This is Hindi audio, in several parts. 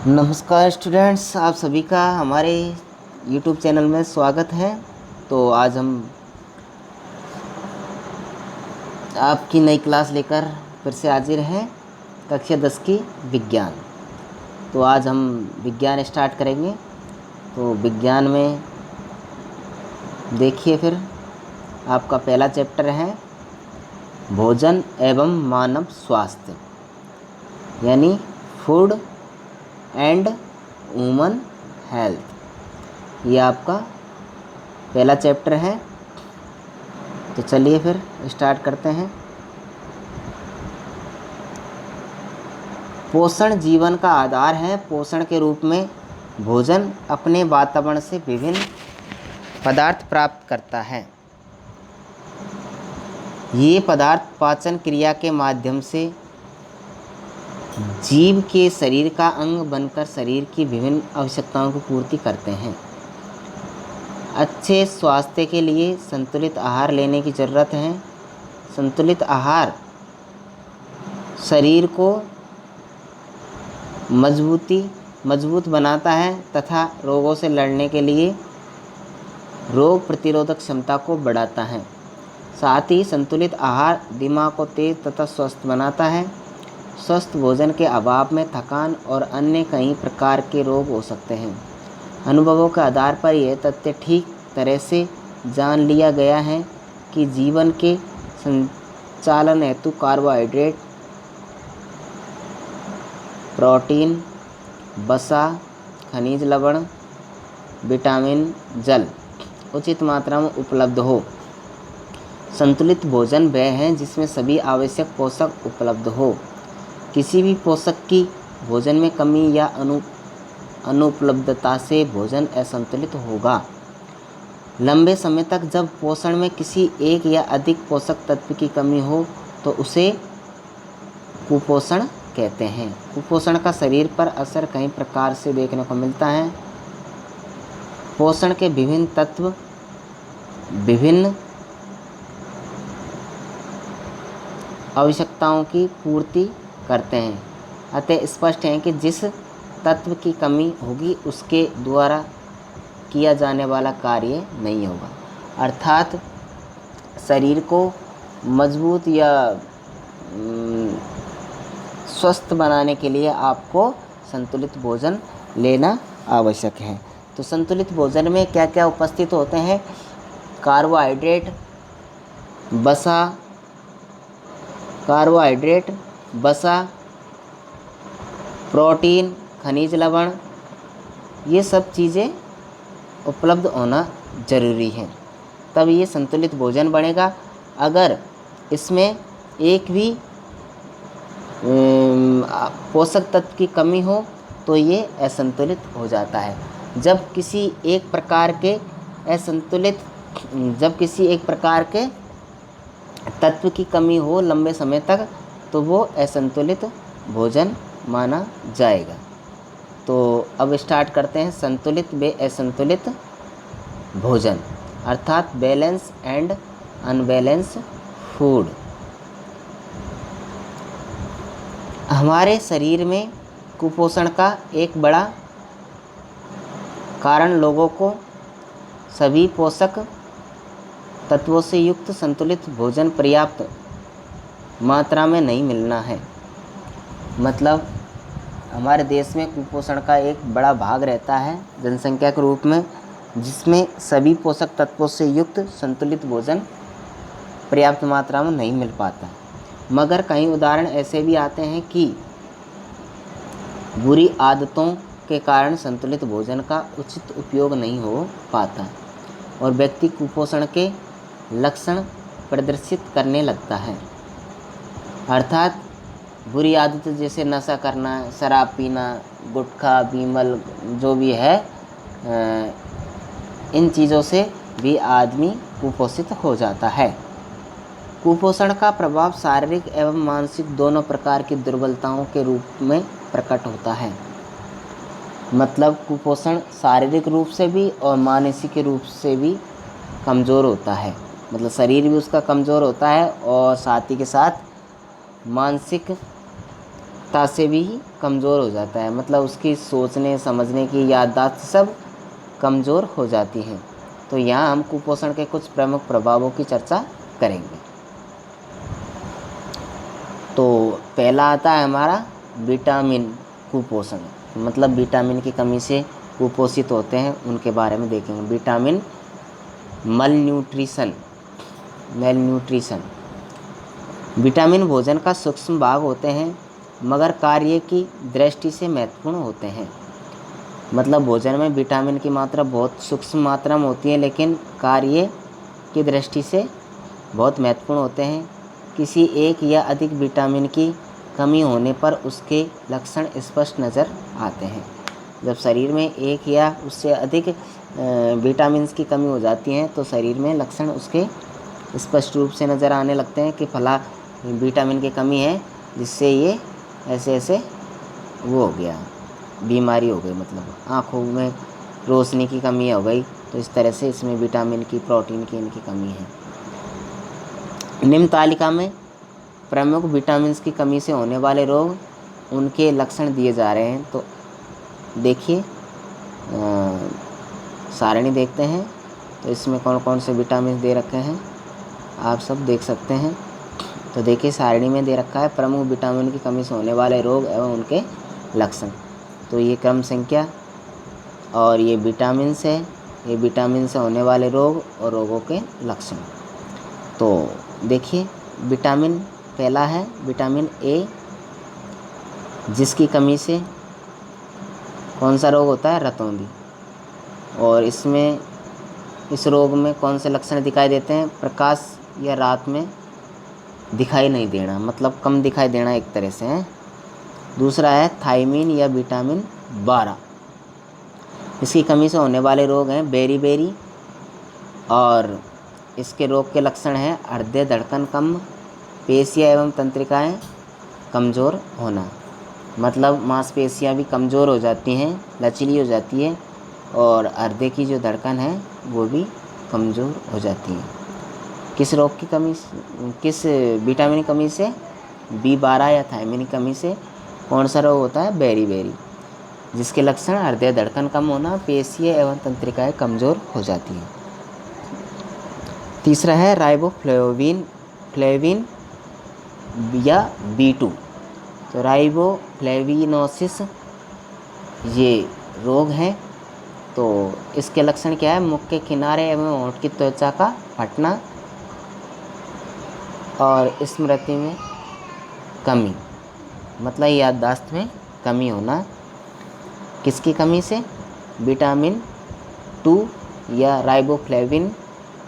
नमस्कार स्टूडेंट्स, आप सभी का हमारे YouTube चैनल में स्वागत है। तो आज हम आपकी नई क्लास लेकर फिर से हाजिर हैं, कक्षा 10 की विज्ञान। तो आज हम विज्ञान स्टार्ट करेंगे। तो विज्ञान में देखिए, फिर आपका पहला चैप्टर है भोजन एवं मानव स्वास्थ्य, यानी फूड एंड ह्यूमन हेल्थ। ये आपका पहला चैप्टर है। तो चलिए फिर स्टार्ट करते हैं। पोषण जीवन का आधार है। पोषण के रूप में भोजन अपने वातावरण से विभिन्न पदार्थ प्राप्त करता है। ये पदार्थ पाचन क्रिया के माध्यम से जीव के शरीर का अंग बनकर शरीर की विभिन्न आवश्यकताओं की पूर्ति करते हैं। अच्छे स्वास्थ्य के लिए संतुलित आहार लेने की ज़रूरत है। संतुलित आहार शरीर को मजबूत बनाता है तथा रोगों से लड़ने के लिए रोग प्रतिरोधक क्षमता को बढ़ाता है। साथ ही संतुलित आहार दिमाग को तेज तथा स्वस्थ बनाता है। स्वस्थ भोजन के अभाव में थकान और अन्य कई प्रकार के रोग हो सकते हैं। अनुभवों के आधार पर यह तथ्य ठीक तरह से जान लिया गया है कि जीवन के संचालन हेतु कार्बोहाइड्रेट, प्रोटीन, वसा, खनिज लवण, विटामिन, जल उचित मात्रा में उपलब्ध हो। संतुलित भोजन वह है जिसमें सभी आवश्यक पोषक उपलब्ध हो। किसी भी पोषक की भोजन में कमी या अनुपलब्धता से भोजन असंतुलित होगा। लंबे समय तक जब पोषण में किसी एक या अधिक पोषक तत्व की कमी हो तो उसे कुपोषण कहते हैं। कुपोषण का शरीर पर असर कई प्रकार से देखने को मिलता है। पोषण के विभिन्न तत्व विभिन्न आवश्यकताओं की पूर्ति करते हैं। अतः स्पष्ट है कि जिस तत्व की कमी होगी उसके द्वारा किया जाने वाला कार्य नहीं होगा। अर्थात शरीर को मजबूत या स्वस्थ बनाने के लिए आपको संतुलित भोजन लेना आवश्यक है। तो संतुलित भोजन में क्या क्या उपस्थित होते हैं? कार्बोहाइड्रेट, वसा, प्रोटीन, खनिज लवण, ये सब चीज़ें उपलब्ध होना ज़रूरी है, तब ये संतुलित भोजन बनेगा। अगर इसमें एक भी पोषक तत्व की कमी हो तो ये असंतुलित हो जाता है। जब किसी एक प्रकार के तत्व की कमी हो लंबे समय तक तो वो असंतुलित भोजन माना जाएगा। तो अब स्टार्ट करते हैं संतुलित व असंतुलित भोजन, अर्थात बैलेंस एंड अनबैलेंस फूड। हमारे शरीर में कुपोषण का एक बड़ा कारण लोगों को सभी पोषक तत्वों से युक्त संतुलित भोजन पर्याप्त मात्रा में नहीं मिलना है। मतलब हमारे देश में कुपोषण का एक बड़ा भाग रहता है जनसंख्या के रूप में, जिसमें सभी पोषक तत्वों से युक्त संतुलित भोजन पर्याप्त मात्रा में नहीं मिल पाता। मगर कई उदाहरण ऐसे भी आते हैं कि बुरी आदतों के कारण संतुलित भोजन का उचित उपयोग नहीं हो पाता और व्यक्ति कुपोषण के लक्षण प्रदर्शित करने लगता है। अर्थात बुरी आदतें जैसे नशा करना, शराब पीना, गुटखा, बीमल जो भी है, इन चीज़ों से भी आदमी कुपोषित हो जाता है। कुपोषण का प्रभाव शारीरिक एवं मानसिक दोनों प्रकार की दुर्बलताओं के रूप में प्रकट होता है। मतलब कुपोषण शारीरिक रूप से भी और मानसिक रूप से भी कमज़ोर होता है। मतलब शरीर भी उसका कमज़ोर होता है और साथ ही के साथ मानसिक से भी कमज़ोर हो जाता है, मतलब उसकी सोचने समझने की याददाश्त सब कमज़ोर हो जाती है। तो यहाँ हम कुपोषण के कुछ प्रमुख प्रभावों की चर्चा करेंगे। तो पहला आता है हमारा विटामिन कुपोषण, मतलब विटामिन की कमी से कुपोषित होते हैं उनके बारे में देखेंगे। Vitamin malnutrition. विटामिन भोजन का सूक्ष्म भाग होते हैं मगर कार्य की दृष्टि से महत्वपूर्ण होते हैं। मतलब भोजन में विटामिन की मात्रा बहुत सूक्ष्म मात्रा में होती है लेकिन कार्य की दृष्टि से बहुत महत्वपूर्ण होते हैं। किसी एक या अधिक विटामिन की कमी होने पर उसके लक्षण स्पष्ट नज़र आते हैं। जब शरीर में एक या उससे अधिक विटामिन की कमी हो जाती है तो शरीर में लक्षण उसके स्पष्ट रूप से नज़र आने लगते हैं कि फला विटामिन की कमी है, जिससे ये ऐसे ऐसे वो हो गया, बीमारी हो गई, मतलब आँखों में रोशनी की कमी हो गई। तो इस तरह से इसमें विटामिन की, प्रोटीन की इनकी कमी है। निम्न तालिका में प्रमुख विटामिन की कमी से होने वाले रोग, उनके लक्षण दिए जा रहे हैं। तो देखिए सारणी देखते हैं। तो इसमें कौन कौन से विटामिन दे रखे हैं आप सब देख सकते हैं। तो देखिए सारणी में दे रखा है प्रमुख विटामिन की कमी से होने वाले रोग एवं उनके लक्षण। तो ये क्रम संख्या और ये विटामिन से, ये विटामिन से होने वाले रोग और रोगों के लक्षण। तो देखिए विटामिन पहला है विटामिन ए, जिसकी कमी से कौन सा रोग होता है, रतौंधी। और इसमें इस रोग में कौन से लक्षण दिखाई देते हैं, प्रकाश या रात में दिखाई नहीं देना, मतलब कम दिखाई देना एक तरह से है। दूसरा है थायमीन या विटामिन 12, इसकी कमी से होने वाले रोग हैं बेरी और इसके रोग के लक्षण हैं हृदय धड़कन कम, पेशियाँ एवं तंत्रिकाएं कमज़ोर होना, मतलब मांसपेशियाँ भी कमज़ोर हो जाती हैं, लचीली हो जाती है और हृदय की जो धड़कन है वो भी कमज़ोर हो जाती है। किस रोग की कमी, किस विटामिन की कमी से, B12 या थायमीन की कमी से कौन सा रोग होता है, बेरी, जिसके लक्षण हृदय धड़कन कम होना, पेशियाँ एवं तंत्रिकाएं कमज़ोर हो जाती हैं। तीसरा है राइबोफ्लेविन या B2। तो राइबोफ्लेविनोसिस ये रोग है। तो इसके लक्षण क्या है, मुख के किनारे एवं होंठ की त्वचा का फटना और स्मृति में कमी, मतलब याददाश्त में कमी होना। किसकी कमी से, विटामिन 2 या राइबोफ्लेविन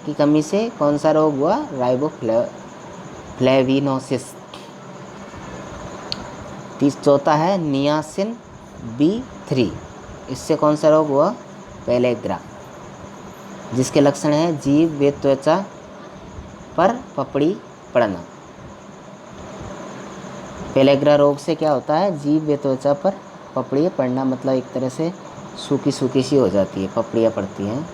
की कमी से कौन सा रोग हुआ, राइबोफ्लेविनोसिस। चौथा है नियासिन B3, इससे कौन सा रोग हुआ, पेलेग्रा, जिसके लक्षण है जीभ व त्वचा पर पपड़ी पड़ना। पेलेग्रा रोग से क्या होता है, जीभ व त्वचा पर पपड़ियाँ पड़ना, मतलब एक तरह से सूखी सी हो जाती है, पपड़ियाँ पड़ती हैं।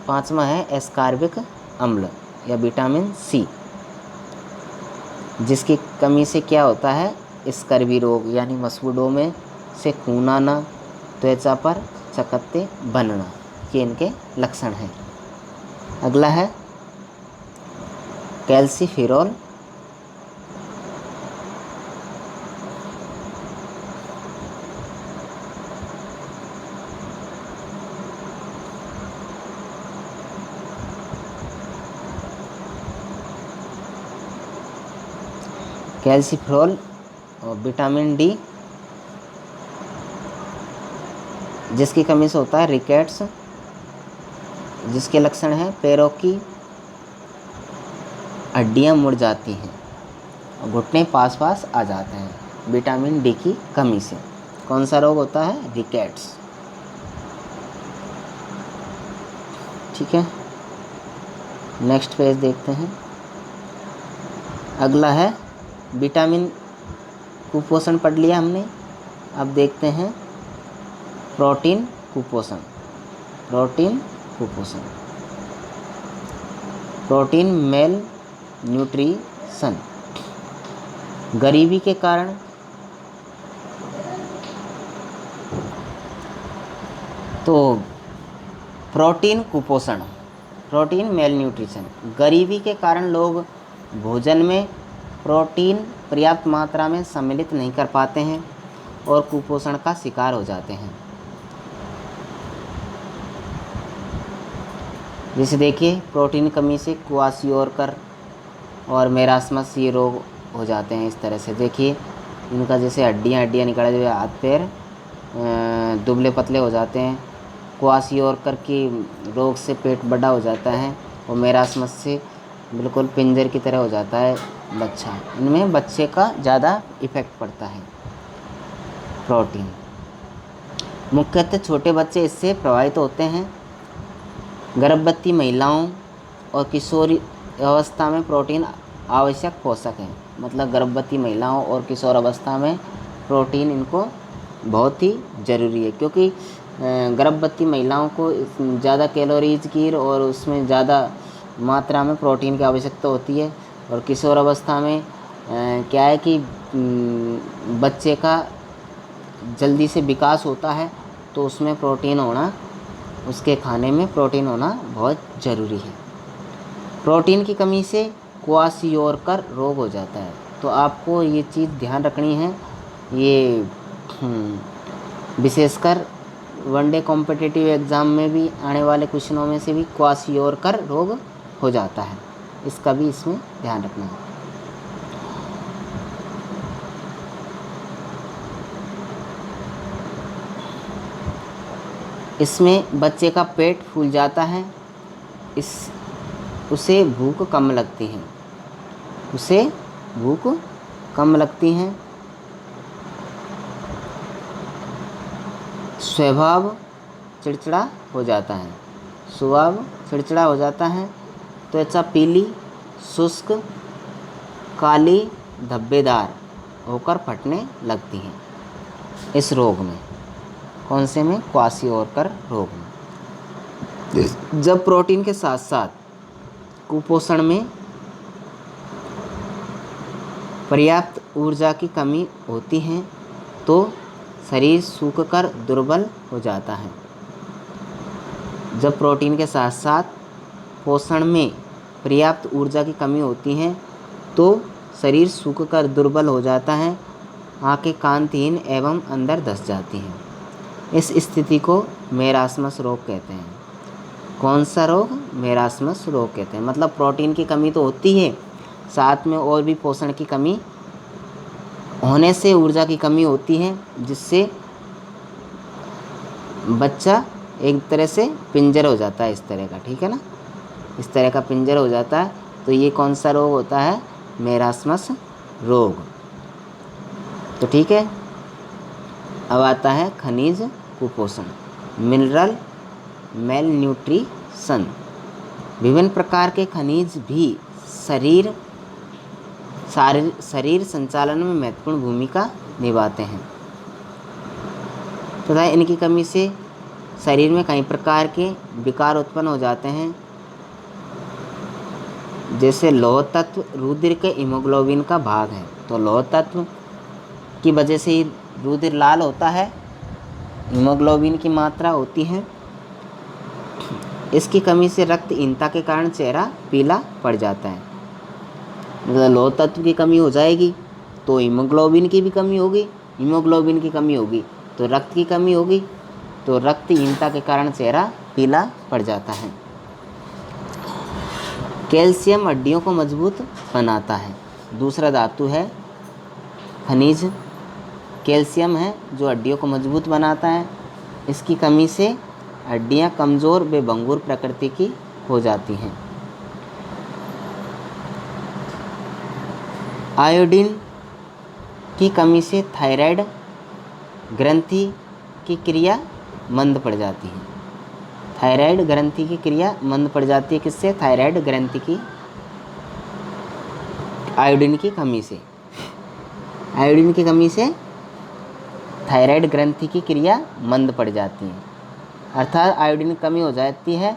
पाँचवा है एस्कॉर्बिक अम्ल या विटामिन C, जिसकी कमी से क्या होता है, स्कर्वी रोग यानी मसूड़ों में से खून आना, त्वचा पर चकत्ते बनना, ये इनके लक्षण हैं। अगला है कैल्सीफेरॉल। कैल्सीफेरॉल और विटामिन D, जिसकी कमी से होता है रिकेट्स, जिसके लक्षण हैं पैरों की हड्डियां मुड़ जाती हैं और घुटने पास आ जाते हैं, विटामिन D की कमी से। कौन सा रोग होता है, रिकेट्स। ठीक है, नेक्स्ट पेज देखते हैं। अगला है विटामिन कुपोषण पढ़ लिया हमने। अब देखते हैं प्रोटीन कुपोषण। Protein mail nutrition. गरीबी के कारण तो प्रोटीन कुपोषण, प्रोटीन मेल न्यूट्रिशन, गरीबी के कारण लोग भोजन में प्रोटीन पर्याप्त मात्रा में सम्मिलित नहीं कर पाते हैं और कुपोषण का शिकार हो जाते हैं। जैसे देखिए प्रोटीन कमी से क्वाशियोरकर और मेरास्मस ये रोग हो जाते हैं। इस तरह से देखिए इनका जैसे हड्डियाँ निकल जाए, हाथ पैर दुबले पतले हो जाते हैं। क्वाशियोरकर की रोग से पेट बड़ा हो जाता है और मेरास्मस से बिल्कुल पिंजर की तरह हो जाता है बच्चा। इनमें बच्चे का ज़्यादा इफ़ेक्ट पड़ता है प्रोटीन। मुख्यतः छोटे बच्चे इससे प्रभावित होते हैं। गर्भवती महिलाओं और किशोरी अवस्था में प्रोटीन आवश्यक पोषक है। मतलब गर्भवती महिलाओं और किशोर अवस्था में प्रोटीन इनको बहुत ही ज़रूरी है, क्योंकि गर्भवती महिलाओं को ज़्यादा कैलोरीज की और उसमें ज़्यादा मात्रा में प्रोटीन की आवश्यकता होती है। और किशोर अवस्था में क्या है कि बच्चे का जल्दी से विकास होता है, तो उसमें प्रोटीन होना, उसके खाने में प्रोटीन होना बहुत ज़रूरी है। प्रोटीन की कमी से क्वाशियोरकर रोग हो जाता है। तो आपको ये चीज़ ध्यान रखनी है। ये विशेषकर वनडे कॉम्पिटिटिव एग्ज़ाम में भी आने वाले क्वेश्चनों में से भी क्वाशियोरकर रोग हो जाता है, इसका भी इसमें ध्यान रखना है। इसमें बच्चे का पेट फूल जाता है, उसे भूख कम लगती है, उसे भूख कम लगती है। स्वभाव चिड़चिड़ा हो जाता है, स्वभाव चिड़चिड़ा हो जाता है। त्वचा पीली, शुष्क, काली, धब्बेदार होकर फटने लगती है इस रोग में। कौन से में? क्वाशियोरकर रोग में। जब प्रोटीन के साथ साथ कुपोषण में पर्याप्त ऊर्जा की कमी होती है तो शरीर सूखकर दुर्बल हो जाता है। जब प्रोटीन के साथ साथ पोषण में पर्याप्त ऊर्जा की कमी होती है तो शरीर सूखकर दुर्बल हो जाता है, आंखें कांतिहीन एवं अंदर धंस जाती हैं। इस स्थिति को मेरास्मस रोग कहते हैं। कौन सा रोग? मेरास्मस रोग कहते हैं। मतलब प्रोटीन की कमी तो होती है, साथ में और भी पोषण की कमी होने से ऊर्जा की कमी होती है, जिससे बच्चा एक तरह से पिंजर हो जाता है, इस तरह का, ठीक है ना, इस तरह का पिंजर हो जाता है। तो ये कौन सा रोग होता है? मेरास्मस रोग। तो ठीक है, अब आता है खनिज कुपोषण, मिनरल मेल न्यूट्रिशन। विभिन्न प्रकार के खनिज भी शरीर संचालन में महत्वपूर्ण भूमिका निभाते हैं तथा इनकी कमी से शरीर में कई प्रकार के विकार उत्पन्न हो जाते हैं। जैसे लौह तत्व रुधिर के हीमोग्लोबिन का भाग है, तो लौह तत्व की वजह से ही रुधिर लाल होता है, हीमोग्लोबिन की मात्रा होती है। इसकी कमी से रक्तहीनता के कारण चेहरा पीला पड़ जाता है। मतलब लौह तत्व की कमी हो जाएगी तो हीमोग्लोबिन की भी कमी होगी, हीमोग्लोबिन की कमी होगी तो रक्त की कमी होगी, तो रक्तहीनता के कारण चेहरा पीला पड़ जाता है। कैल्शियम हड्डियों को मजबूत बनाता है। दूसरा धातु है खनिज कैल्शियम है, जो हड्डियों को मजबूत बनाता है। इसकी कमी से हड्डियां कमज़ोर व भंगुर प्रकृति की हो जाती हैं। आयोडीन की कमी से थायराइड ग्रंथि की क्रिया मंद पड़ जाती है। थायराइड ग्रंथि की क्रिया मंद पड़ जाती है। किससे? थायराइड ग्रंथि की आयोडीन की कमी से। आयोडीन की कमी से थायराइड ग्रंथि की क्रिया मंद पड़ जाती है, अर्थात आयोडीन की कमी हो जाती है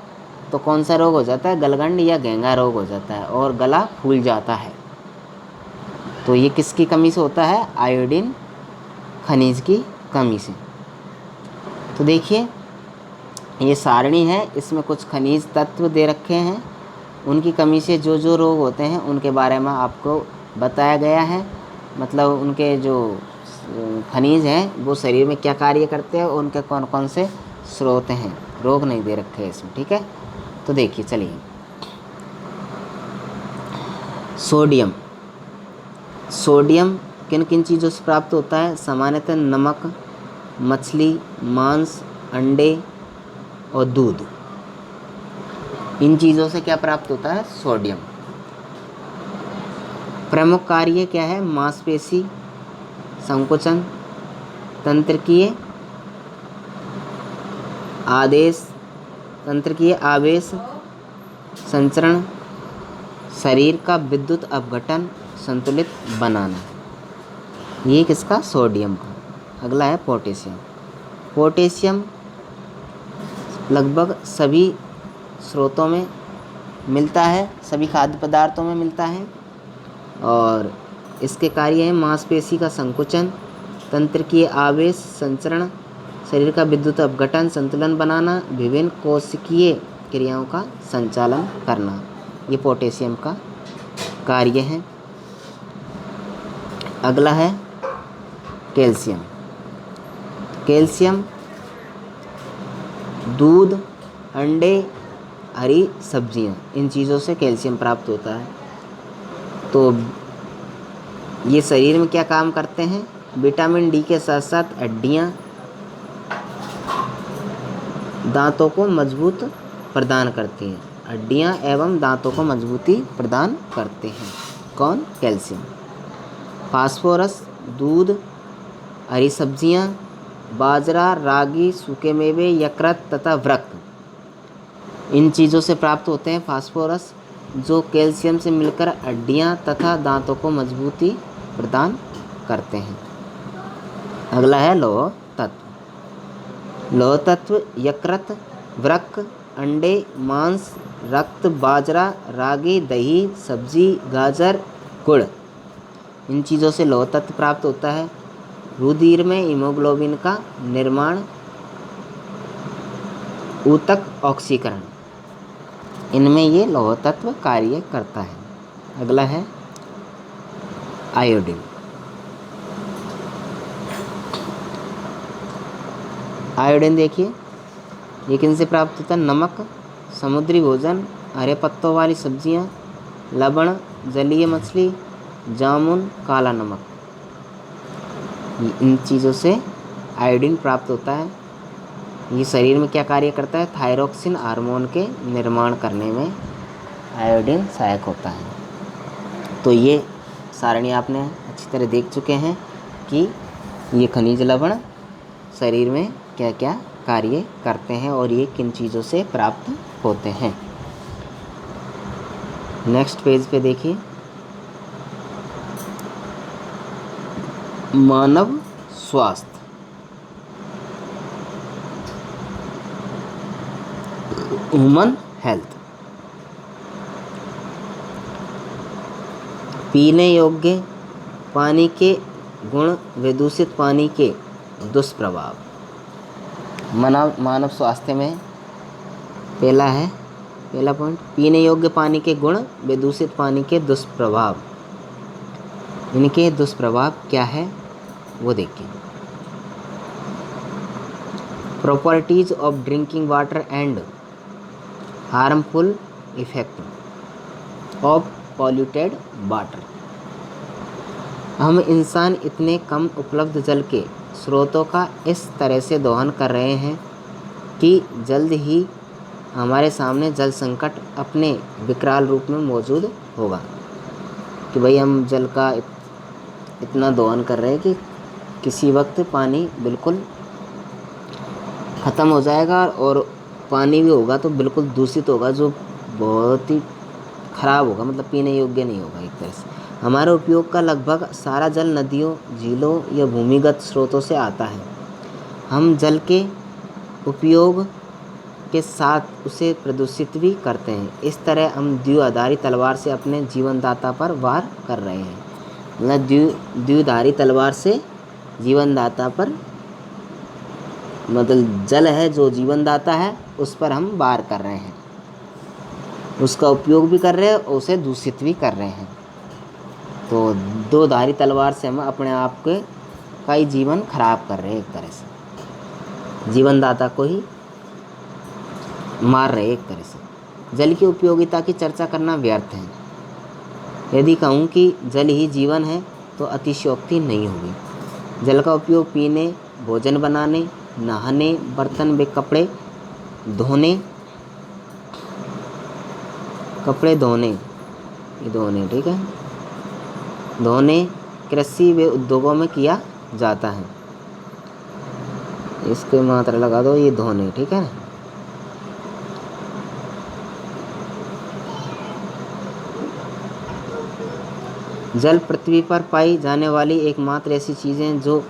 तो कौन सा रोग हो जाता है? गलगंड या घेंगा रोग हो जाता है और गला फूल जाता है। तो ये किसकी कमी से होता है? आयोडीन खनिज की कमी से। तो देखिए ये सारणी है, इसमें कुछ खनिज तत्व दे रखे हैं, उनकी कमी से जो जो रोग होते हैं उनके बारे में आपको बताया गया है। मतलब उनके जो खनिज हैं वो शरीर में क्या कार्य करते हैं और उनके कौन कौन से स्रोत हैं, रोग नहीं दे रखे हैं इसमें। ठीक है, तो देखिए चलिए। सोडियम, सोडियम किन किन चीज़ों से प्राप्त होता है? सामान्यतः नमक, मछली, मांस, अंडे और दूध, इन चीज़ों से क्या प्राप्त होता है? सोडियम। प्रमुख कार्य क्या है? मांसपेशी संकुचन, तंत्रिकीय आवेश संचरण, शरीर का विद्युत अपघटन संतुलित बनाना। ये किसका? सोडियम का। अगला है पोटेशियम। पोटेशियम लगभग सभी स्रोतों में मिलता है, सभी खाद्य पदार्थों में मिलता है और इसके कार्य हैं मांसपेशी का संकुचन, तंत्रिकीय आवेश संचरण, शरीर का विद्युत अपघटन संतुलन बनाना, विभिन्न कोशिकीय क्रियाओं का संचालन करना। ये पोटेशियम का कार्य है। अगला है कैल्शियम। कैल्शियम दूध, अंडे, हरी सब्जियां, इन चीज़ों से कैल्शियम प्राप्त होता है। तो ये शरीर में क्या काम करते हैं? विटामिन डी के साथ साथ हड्डियाँ, दांतों को मजबूत प्रदान करती हैं। हड्डियाँ एवं दांतों को मजबूती प्रदान करते हैं। कौन? कैल्शियम। फास्फोरस दूध, हरी सब्जियां, बाजरा, रागी, सूखे मेवे, यकृत तथा वृक्क, इन चीज़ों से प्राप्त होते हैं फास्फोरस, जो कैल्शियम से मिलकर हड्डियां तथा दांतों को मजबूती प्रदान करते हैं। अगला है लौह तत्व। लौह तत्व यकृत, वृक्क, अंडे, मांस, रक्त, बाजरा, रागी, दही, सब्जी, गाजर, गुड़, इन चीज़ों से लौह तत्व प्राप्त होता है। रुधिर में हीमोग्लोबिन का निर्माण, ऊतक ऑक्सीकरण, इनमें ये लौह तत्व कार्य करता है। अगला है आयोडीन। आयोडीन देखिए ये किन से प्राप्त होता है? नमक, समुद्री भोजन, हरे पत्तों वाली सब्जियां, लवण, जलीय मछली, जामुन, काला नमक, इन चीज़ों से आयोडीन प्राप्त होता है। ये शरीर में क्या कार्य करता है? थायरोक्सिन हार्मोन के निर्माण करने में आयोडीन सहायक होता है। तो ये सारणी आपने अच्छी तरह देख चुके हैं कि ये खनिज लवण शरीर में क्या क्या कार्य करते हैं और ये किन चीज़ों से प्राप्त होते हैं। नेक्स्ट पेज पे देखिए, मानव स्वास्थ्य। Human health. पीने योग्य पानी के गुण व दूषित पानी के दुष्प्रभाव। मानव स्वास्थ्य में पहला पॉइंट, पीने योग्य पानी के गुण व दूषित पानी के दुष्प्रभाव। इनके दुष्प्रभाव क्या है वो देखिए। Properties of drinking water and harmful effect of polluted water. हम इंसान इतने कम उपलब्ध जल के स्रोतों का इस तरह से दोहन कर रहे हैं कि जल्द ही हमारे सामने जल संकट अपने विकराल रूप में मौजूद होगा। कि भाई हम जल का इतना दोहन कर रहे हैं कि किसी वक्त पानी बिल्कुल ख़त्म हो जाएगा और पानी भी होगा तो बिल्कुल दूषित होगा, जो बहुत ही ख़राब होगा, मतलब पीने योग्य नहीं होगा एक तरह से। हमारे उपयोग का लगभग सारा जल नदियों, झीलों या भूमिगत स्रोतों से आता है। हम जल के उपयोग के साथ उसे प्रदूषित भी करते हैं। इस तरह हम द्विधारी तलवार से अपने जीवनदाता पर वार कर रहे हैं। मतलब द्विधारी तलवार से जीवनदाता पर, मतलब जल है जो जीवनदाता है उस पर हम वार कर रहे हैं, उसका उपयोग भी कर रहे हैं और उसे दूषित भी कर रहे हैं। तो दो धारी तलवार से हम अपने आप के का ही जीवन खराब कर रहे हैं, एक तरह से जीवनदाता को ही मार रहे हैं एक तरह से। जल की उपयोगिता की चर्चा करना व्यर्थ है। यदि कहूँ कि जल ही जीवन है तो अतिशयोक्ति नहीं होगी। जल का उपयोग पीने, भोजन बनाने, नहाने, बर्तन व कपड़े धोने ठीक है, धोने, कृषि व उद्योगों में किया जाता है। इसके मात्रा लगा दो, ये धोने ठीक है। जल पृथ्वी पर पाई जाने वाली एकमात्र ऐसी चीज़ें जो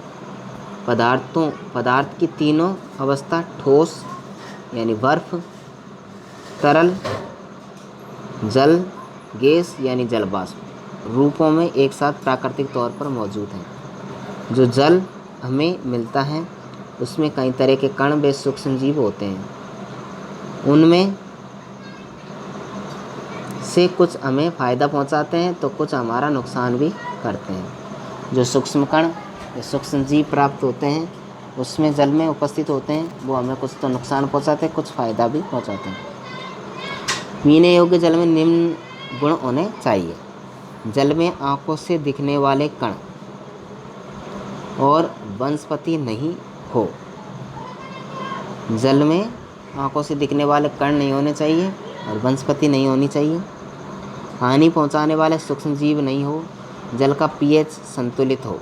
पदार्थ की तीनों अवस्था, ठोस यानी बर्फ, तरल जल, गैस यानी जल वाष्प रूपों में एक साथ प्राकृतिक तौर पर मौजूद हैं। जो जल हमें मिलता है उसमें कई तरह के कण व सूक्ष्म जीव होते हैं। उनमें से कुछ हमें फ़ायदा पहुंचाते हैं तो कुछ हमारा नुकसान भी करते हैं। जो सूक्ष्म कण या सूक्ष्म जीव प्राप्त होते हैं उसमें जल में उपस्थित होते हैं, वो हमें कुछ तो नुकसान पहुंचाते हैं, कुछ फ़ायदा भी पहुंचाते हैं। पीने योग्य जल में निम्न गुण होने चाहिए। जल में आंखों से दिखने वाले कण और वनस्पति नहीं हो। जल में आंखों से दिखने वाले कण नहीं होने चाहिए और वनस्पति नहीं होनी चाहिए। हानि पहुंचाने वाले सूक्ष्म जीव नहीं हो। जल का पीएच संतुलित हो।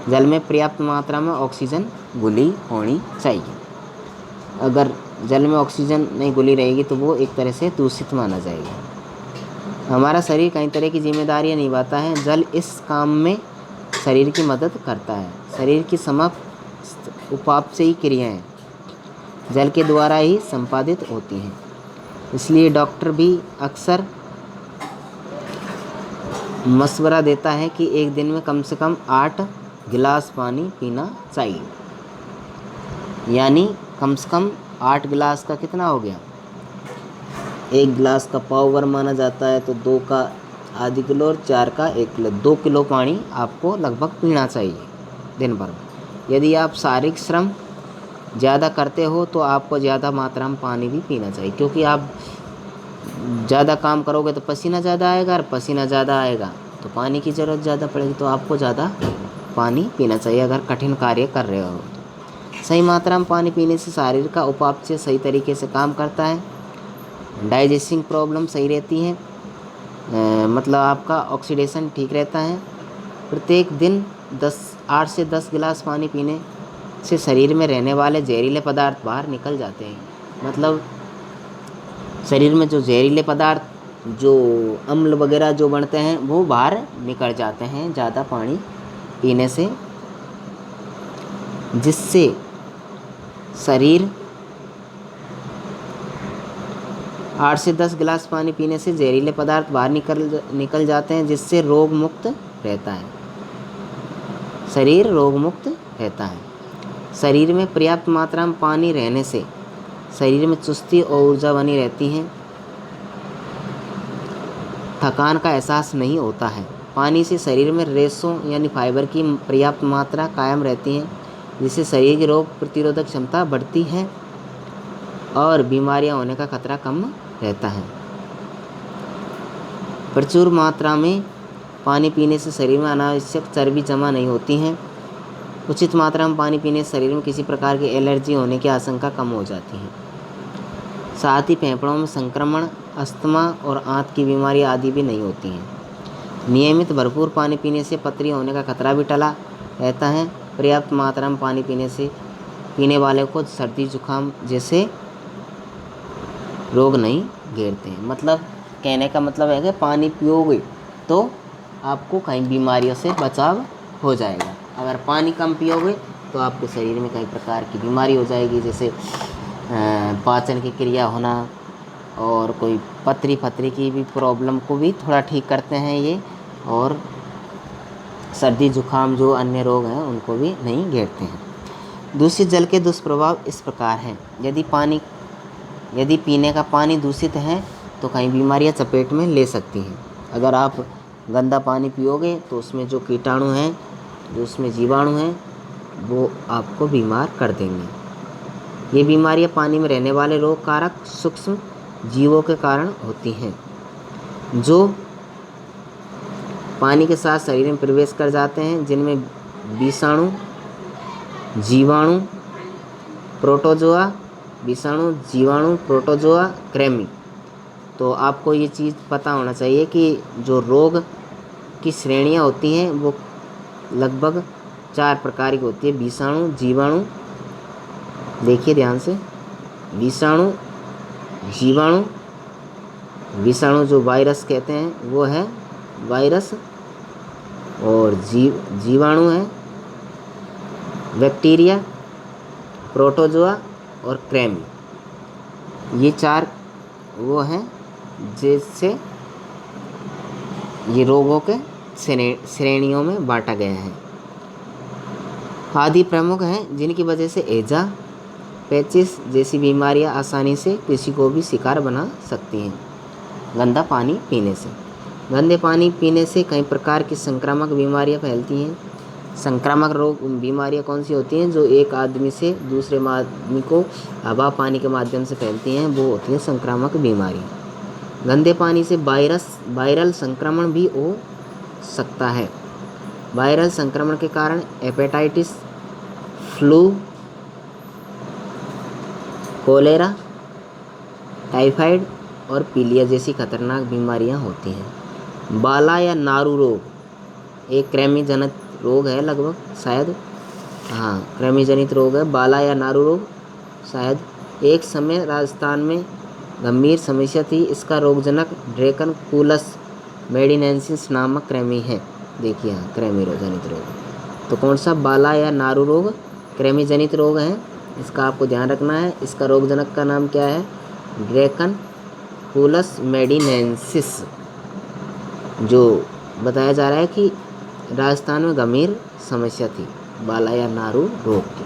जल में पर्याप्त मात्रा में ऑक्सीजन घुली होनी चाहिए। अगर जल में ऑक्सीजन नहीं घुली रहेगी तो वो एक तरह से दूषित माना जाएगा। हमारा शरीर कई तरह की जिम्मेदारियां निभाता है। जल इस काम में शरीर की मदद करता है। शरीर की समस्त उपापचयी क्रियाएं जल के द्वारा ही संपादित होती हैं। इसलिए डॉक्टर भी अक्सर मशवरा देता है कि एक दिन में कम से कम 8 गिलास पानी पीना चाहिए। यानी कम से कम 8 गिलास का कितना हो गया, 1 गिलास का पाव भर माना जाता है, तो 2 का आधी किलो और 4 का 1 किलो, 2 किलो पानी आपको लगभग पीना चाहिए दिन भर में। यदि आप शारीरिक श्रम ज़्यादा करते हो तो आपको ज़्यादा मात्रा में पानी भी पीना चाहिए, क्योंकि आप ज़्यादा काम करोगे तो पसीना ज़्यादा आएगा, और पसीना ज़्यादा आएगा तो पानी की ज़रूरत ज़्यादा पड़ेगी। तो आपको ज़्यादा पानी पीना चाहिए अगर कठिन कार्य कर रहे हो। सही मात्रा में पानी पीने से शरीर का उपापचय सही तरीके से काम करता है। डाइजेस्टिंग प्रॉब्लम सही रहती है, मतलब आपका ऑक्सीडेशन ठीक रहता है। प्रत्येक दिन 8 से 10 गिलास पानी पीने से शरीर में रहने वाले जहरीले पदार्थ बाहर निकल जाते हैं। मतलब शरीर में जो जहरीले पदार्थ, जो अम्ल वगैरह जो बनते हैं, वो बाहर निकल जाते हैं ज़्यादा पानी पीने से, जिससे शरीर 8 से 10 गिलास पानी पीने से जहरीले पदार्थ बाहर निकल जाते हैं, जिससे रोग मुक्त रहता है। शरीर रोग मुक्त रहता है। शरीर में पर्याप्त मात्रा में पानी रहने से शरीर में चुस्ती और ऊर्जा बनी रहती है। थकान का एहसास नहीं होता है। पानी से शरीर में रेशों यानी फाइबर की पर्याप्त मात्रा कायम रहती है, जिससे शरीर की रोग प्रतिरोधक क्षमता बढ़ती है और बीमारियां होने का खतरा कम रहता है। प्रचुर मात्रा में पानी पीने से शरीर में अनावश्यक चर्बी जमा नहीं होती है। उचित मात्रा में पानी पीने से शरीर में किसी प्रकार की एलर्जी होने की आशंका कम हो जाती है। साथ ही फेफड़ों में संक्रमण, अस्थमा और आंत की बीमारी आदि भी नहीं होती हैं। नियमित भरपूर पानी पीने से पथरी होने का खतरा भी टला रहता है। पर्याप्त मात्रा में पानी पीने वाले को सर्दी जुकाम जैसे रोग नहीं घेरते हैं। मतलब कहने का मतलब है कि पानी पियोगे तो आपको कई बीमारियों से बचाव हो जाएगा। अगर पानी कम पियोगे तो आपके शरीर में कई प्रकार की बीमारी हो जाएगी, जैसे पाचन की क्रिया होना, और कोई पथरी की भी प्रॉब्लम को भी थोड़ा ठीक करते हैं ये, और सर्दी जुकाम जो अन्य रोग हैं उनको भी नहीं घेरते हैं। दूषित जल के दुष्प्रभाव इस प्रकार हैं। यदि पीने का पानी दूषित है तो कई बीमारियां चपेट में ले सकती हैं। अगर आप गंदा पानी पियोगे तो उसमें जो कीटाणु हैं, जो उसमें जीवाणु हैं, वो आपको बीमार कर देंगे। ये बीमारियां पानी में रहने वाले रोग कारक सूक्ष्म जीवों के कारण होती हैं, जो पानी के साथ शरीर में प्रवेश कर जाते हैं, जिनमें विषाणु, जीवाणु, प्रोटोजोआ, कृमि। तो आपको ये चीज़ पता होना चाहिए कि जो रोग की श्रेणियाँ होती हैं वो लगभग 4 प्रकार की होती है। विषाणु, जीवाणु, देखिए ध्यान से, विषाणु, जीवाणु, विषाणु जो वायरस कहते हैं वो है वायरस, और जीवाणु है बैक्टीरिया, प्रोटोजोआ और कृमि। ये 4 वो हैं जिससे ये रोगों के श्रेणियों में बांटा गया है। आदि प्रमुख हैं जिनकी वजह से हैजा, पेचिस जैसी बीमारियां आसानी से किसी को भी शिकार बना सकती हैं। गंदा पानी पीने से, गंदे पानी पीने से कई प्रकार की संक्रामक बीमारियां फैलती हैं। संक्रामक रोग बीमारियां कौन सी होती हैं? जो एक आदमी से दूसरे आदमी को हवा पानी के माध्यम से फैलती हैं, वो होती हैं संक्रामक बीमारियां। गंदे पानी से वायरल संक्रमण भी हो सकता है। वायरल संक्रमण के कारण हेपेटाइटिस, फ्लू, कोलेरा, टाइफाइड और पीलिया जैसी खतरनाक बीमारियां होती हैं। बाला या नारू रोग एक कृमि जनित रोग है, लगभग शायद, हाँ, कृमि जनित रोग है। बाला या नारू रोग शायद एक समय राजस्थान में गंभीर समस्या थी। इसका रोगजनक ड्रैकनकुलस मेडिनेंसिस नामक कृमि है। देखिए हाँ, कृमि जनित रोग। तो कौन सा? बाला या नारू रोग कृमि जनित रोग है, इसका आपको ध्यान रखना है। इसका रोगजनक का नाम क्या है? ड्रैकनकुलस मेडिनेंसिस, जो बताया जा रहा है कि राजस्थान में गंभीर समस्या थी बाला या नारू रोग की।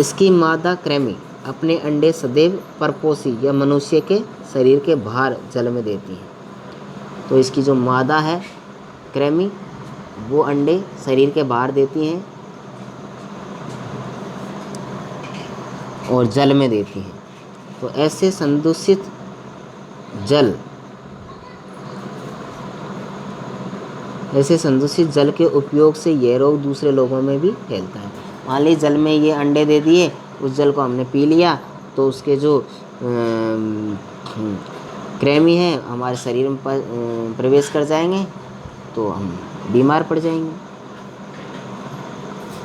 इसकी मादा कृमि अपने अंडे सदैव परपोषी या मनुष्य के शरीर के बाहर जल में देती है। तो इसकी जो मादा है कृमि, वो अंडे शरीर के बाहर देती हैं और जल में देती हैं। तो ऐसे संदूषित जल के उपयोग से यह रोग दूसरे लोगों में भी फैलता है। मान लीजिए जल में ये अंडे दे दिए, उस जल को हमने पी लिया, तो उसके जो कृमि है हमारे शरीर में प्रवेश कर जाएंगे, तो हम बीमार पड़ जाएंगे।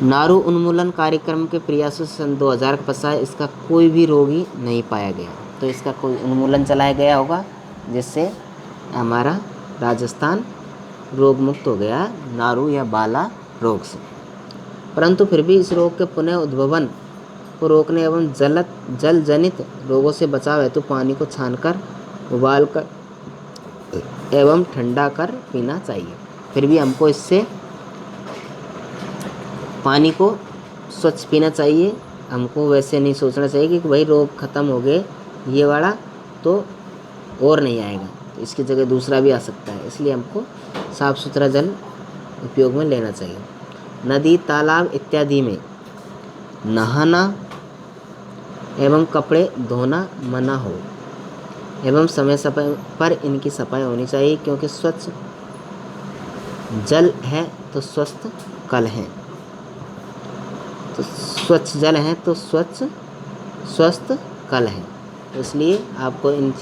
नारू उन्मूलन कार्यक्रम के प्रयासों से सन 2000 के पश्चात इसका कोई भी रोगी नहीं पाया गया। तो इसका कोई उन्मूलन चलाया गया होगा, जिससे हमारा राजस्थान रोग मुक्त हो गया नारू या बाला रोग से। परंतु फिर भी इस रोग के पुनः उद्भवन को रोकने एवं जल जनित रोगों से बचाव हेतु पानी को छानकर, उबालकर एवं ठंडा कर पीना चाहिए। फिर भी हमको इससे पानी को स्वच्छ पीना चाहिए। हमको वैसे नहीं सोचना चाहिए कि भाई रोग ख़त्म हो गए ये वाला तो और नहीं आएगा, तो इसकी जगह दूसरा भी आ सकता है। इसलिए हमको साफ़ सुथरा जल उपयोग में लेना चाहिए। नदी, तालाब इत्यादि में नहाना एवं कपड़े धोना मना हो एवं समय समय पर इनकी सफाई होनी चाहिए, क्योंकि स्वच्छ जल है तो स्वस्थ कल है। तो स्वच्छ जल है तो स्वस्थ कल है। तो इसलिए आपको इन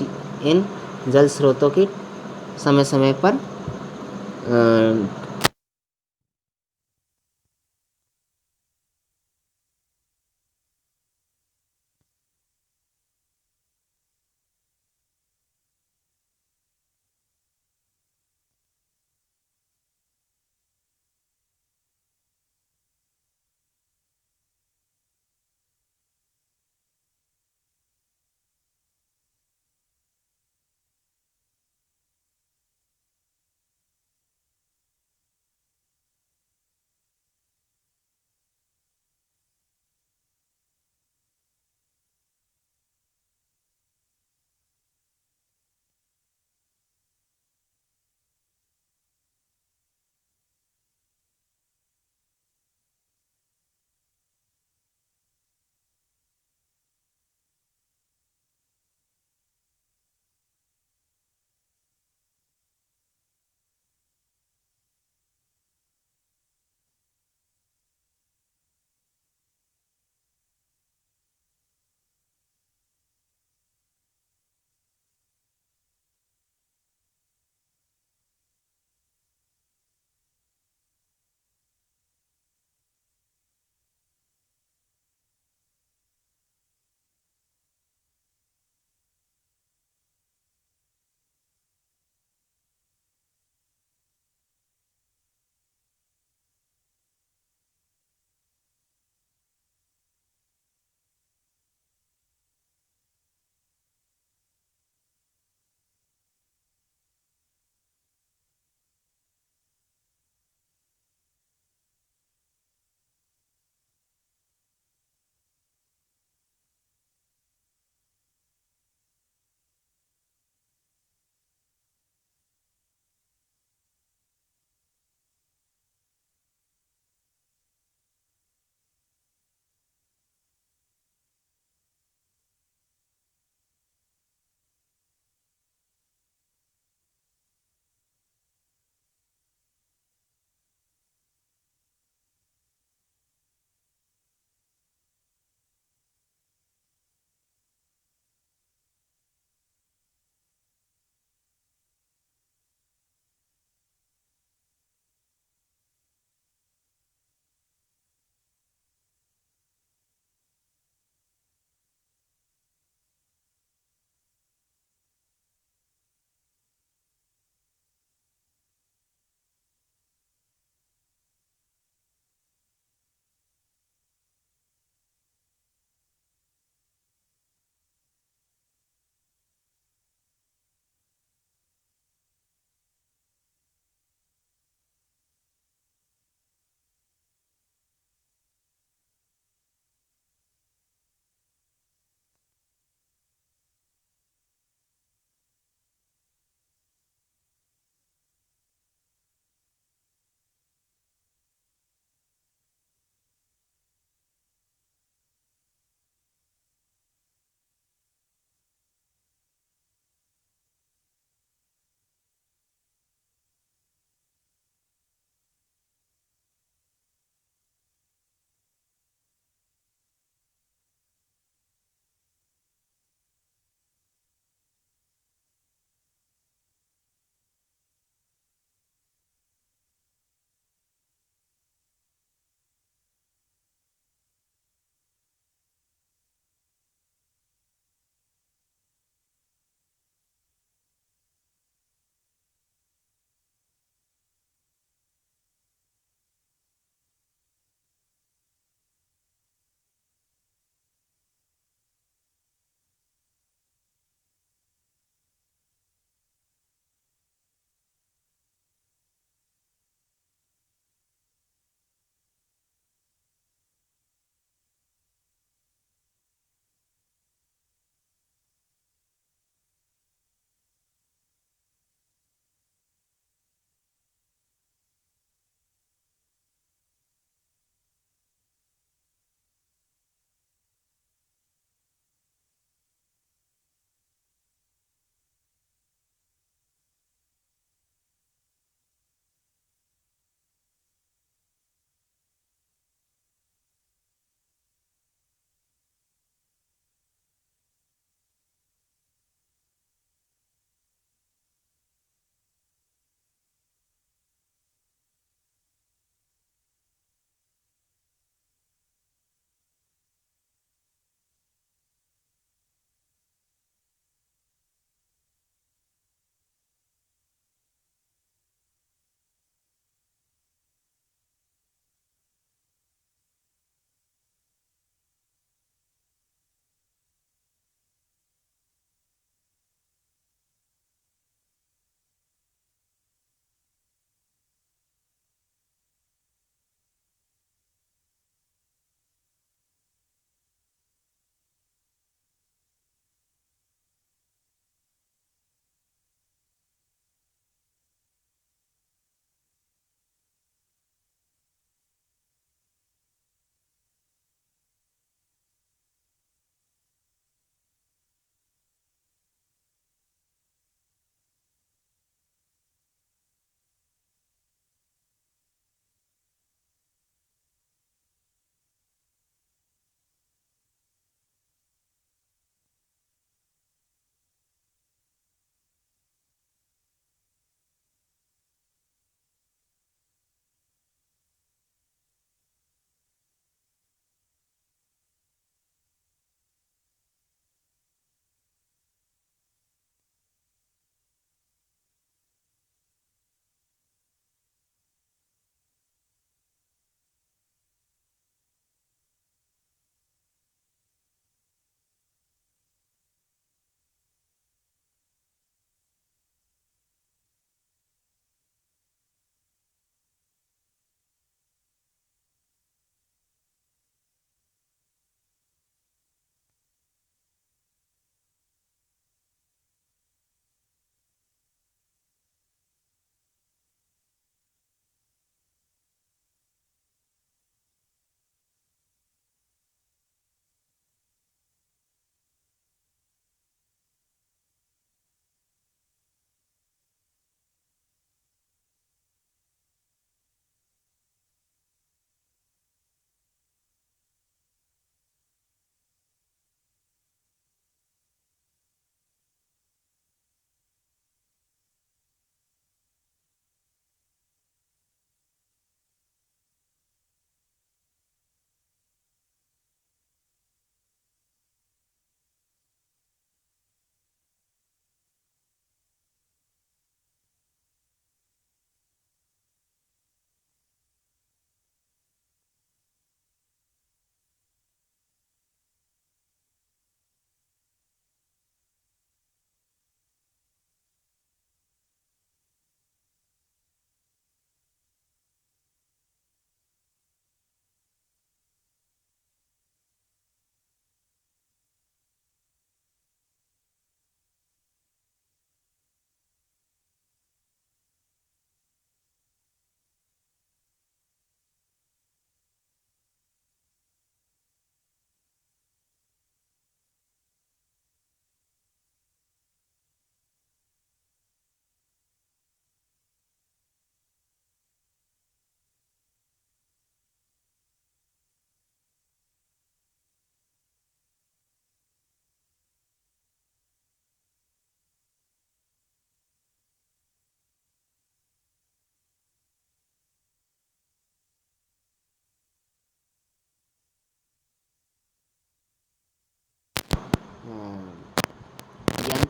जल स्रोतों की समय समय पर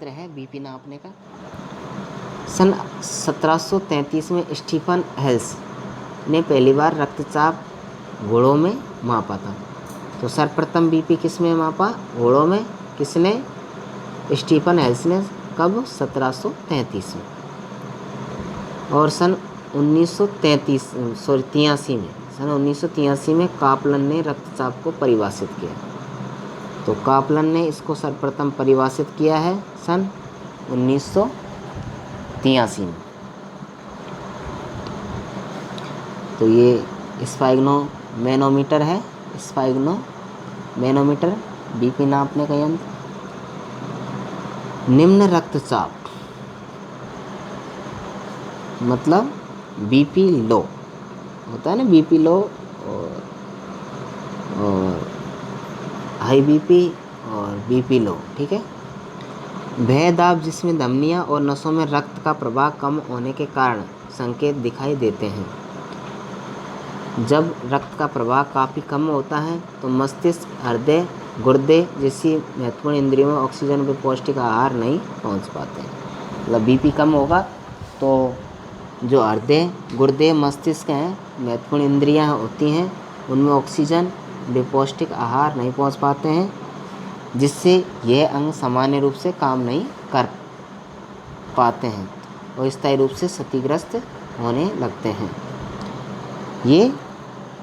यंत्र है बीपी नापने का। सन 1733 में स्टीफन हेल्स ने पहली बार रक्तचाप घोड़ों में मापा था। तो सर्वप्रथम बीपी किस में मापा? घोड़ों में। किसने? स्टीफन हेल्स ने। कब? 1733 में। और सन 1983 में कापलन ने रक्तचाप को परिभाषित किया। तो कापलन ने इसको सर्वप्रथम परिभाषित किया है सन 1983 में। तो ये स्फैग्नोमैनोमीटर है। स्फैग्नोमैनोमीटर बीपी नापने का यंत्र। निम्न रक्तचाप मतलब बीपी लो होता है ना, बीपी लो और हाई बीपी और बीपी लो, ठीक है। वह दाब जिसमें धमनियां और नसों में रक्त का प्रवाह कम होने के कारण संकेत दिखाई देते हैं। जब रक्त का प्रवाह काफ़ी कम होता है तो मस्तिष्क, हृदय, गुर्दे जैसी महत्वपूर्ण इंद्रियों में ऑक्सीजन व पौष्टिक आहार नहीं पहुंच पाते हैं। मतलब बीपी कम होगा तो जो हृदय, गुर्दे, मस्तिष्क हैं, महत्वपूर्ण इंद्रियां होती हैं, उनमें ऑक्सीजन व पौष्टिक आहार नहीं पहुंच पाते हैं, जिससे यह अंग सामान्य रूप से काम नहीं कर पाते हैं और स्थायी रूप से क्षतिग्रस्त होने लगते हैं। ये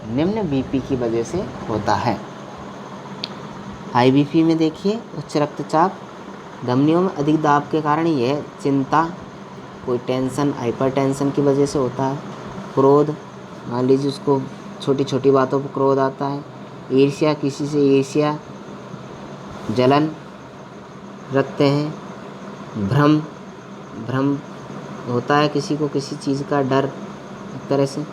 निम्न बीपी की वजह से होता है। हाई बीपी में देखिए उच्च रक्तचाप, धमनियों में अधिक दाब के कारण यह चिंता, कोई टेंशन, हाइपरटेंशन की वजह से होता है। क्रोध, मान लीजिए उसको छोटी छोटी बातों पर क्रोध आता है। ईर्ष्या, किसी से ईर्ष्या, जलन रखते हैं। भ्रम होता है किसी को किसी चीज़ का डर, एक तरह से।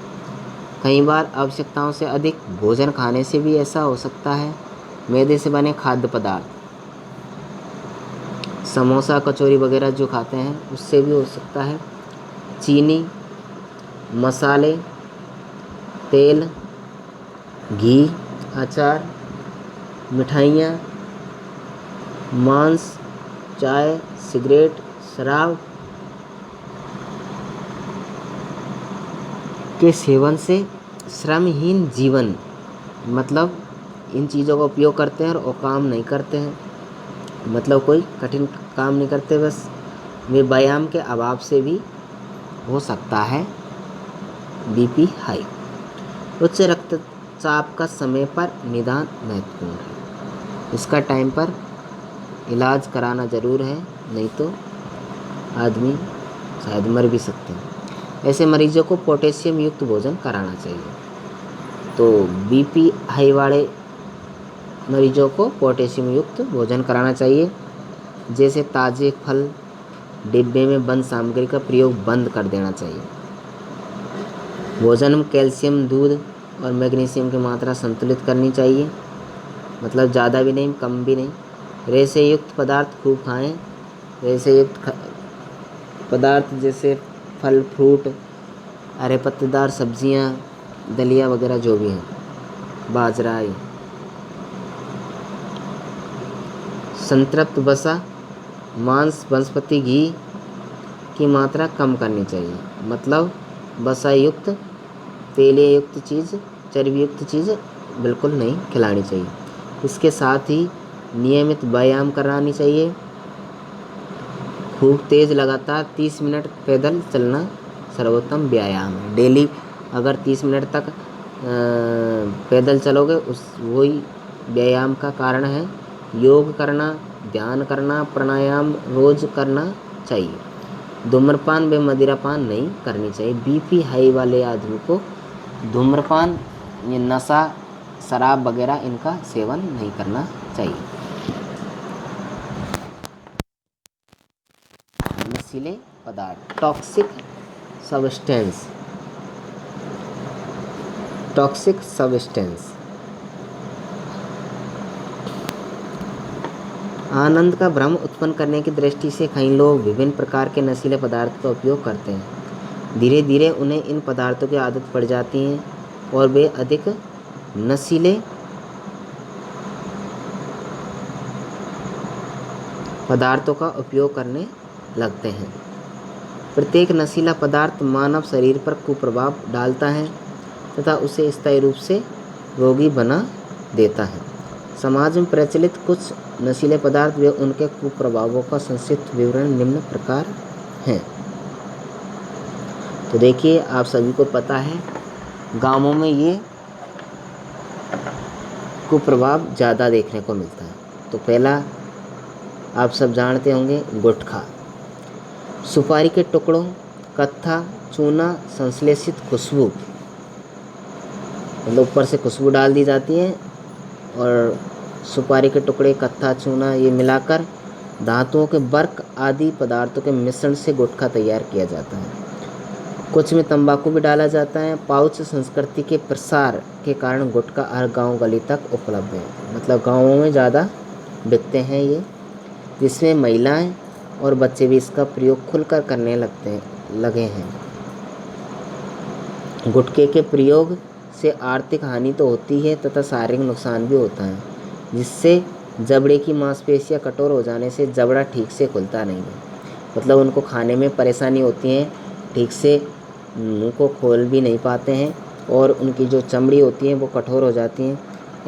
कई बार आवश्यकताओं से अधिक भोजन खाने से भी ऐसा हो सकता है। मैदे से बने खाद्य पदार्थ, समोसा, कचौरी वगैरह जो खाते हैं उससे भी हो सकता है। चीनी, मसाले, तेल, घी, अचार, मिठाइयाँ, मांस, चाय, सिगरेट, शराब के सेवन से श्रमहीन जीवन, मतलब इन चीज़ों का उपयोग करते हैं और काम नहीं करते हैं, मतलब कोई कठिन काम नहीं करते, बस वे व्यायाम के अभाव से भी हो सकता है बीपी हाई। उच्च रक्तचाप का समय पर निदान महत्वपूर्ण है। इसका टाइम पर इलाज कराना ज़रूर है, नहीं तो आदमी शायद मर भी सकते हैं। ऐसे मरीजों को पोटेशियम युक्त भोजन कराना चाहिए। तो बीपी हाई वाले मरीजों को पोटेशियम युक्त भोजन कराना चाहिए। जैसे ताज़े फल, डिब्बे में बंद सामग्री का प्रयोग बंद कर देना चाहिए। भोजन में कैल्शियम, दूध और मैग्नीशियम की मात्रा संतुलित करनी चाहिए, मतलब ज़्यादा भी नहीं, कम भी नहीं। रेशे युक्त पदार्थ खूब खाएं। रेशे युक्त पदार्थ जैसे फल, फ्रूट, हरे पत्तेदार सब्जियां, दलिया वगैरह जो भी हैं, बाजरा। संतृप्त वसा, मांस, वनस्पति घी की मात्रा कम करनी चाहिए, मतलब वसा युक्त, तेले युक्त चीज़, चर्बी युक्त चीज़ बिल्कुल नहीं खिलानी चाहिए। इसके साथ ही नियमित व्यायाम करानी चाहिए। खूब तेज़ लगातार 30 मिनट पैदल चलना सर्वोत्तम व्यायाम है। डेली अगर 30 मिनट तक पैदल चलोगे वही व्यायाम का कारण है। योग करना, ध्यान करना, प्राणायाम रोज़ करना चाहिए। धूम्रपान व मदिरापान नहीं करनी चाहिए। बीपी हाई वाले आदमी को धूम्रपान, ये नशा, शराब वगैरह इनका सेवन नहीं करना चाहिए। नशीले पदार्थ, टॉक्सिक सब्सटेंस। आनंद का भ्रम उत्पन्न करने की दृष्टि से कई लोग विभिन्न प्रकार के नशीले पदार्थ का उपयोग करते हैं। धीरे धीरे उन्हें इन पदार्थों की आदत पड़ जाती है और वे अधिक नशीले पदार्थों का उपयोग करने लगते हैं। प्रत्येक नशीला पदार्थ मानव शरीर पर कुप्रभाव डालता है तथा उसे स्थायी रूप से रोगी बना देता है। समाज में प्रचलित कुछ नशीले पदार्थ व उनके कुप्रभावों का संक्षिप्त विवरण निम्न प्रकार है। तो देखिए, आप सभी को पता है गांवों में ये कुप्रभाव ज़्यादा देखने को मिलता है। तो पहला आप सब जानते होंगे, गुटखा। सुपारी के टुकड़ों, कत्था, चूना, संश्लेषित खुशबू, मतलब ऊपर से खुशबू डाल दी जाती है और सुपारी के टुकड़े, कत्था, चूना ये मिलाकर धातुओं के बर्क आदि पदार्थों के मिश्रण से गुटखा तैयार किया जाता है। कुछ में तंबाकू भी डाला जाता है। पाउच संस्कृति के प्रसार के कारण गुटखा हर गांव गली तक उपलब्ध है, मतलब गांवों में ज़्यादा बिकते हैं ये, जिसमें महिलाएं और बच्चे भी इसका प्रयोग खुलकर करने लगे हैं। गुटखे के प्रयोग से आर्थिक हानि तो होती है तथा शारीरिक नुकसान भी होता है, जिससे जबड़े की मांसपेशियां कठोर हो जाने से जबड़ा ठीक से खुलता नहीं है, मतलब उनको खाने में परेशानी होती है, ठीक से मुंह को खोल भी नहीं पाते हैं और उनकी जो चमड़ी होती है वो कठोर हो जाती हैं।